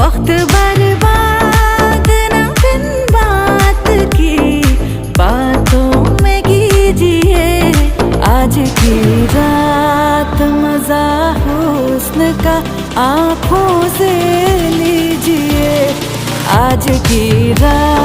वक्त बर्बाद न बिन बात की बातों में कीजिए। आज की रात मजा हुस्न का आँखों से लीजिए। आज की रात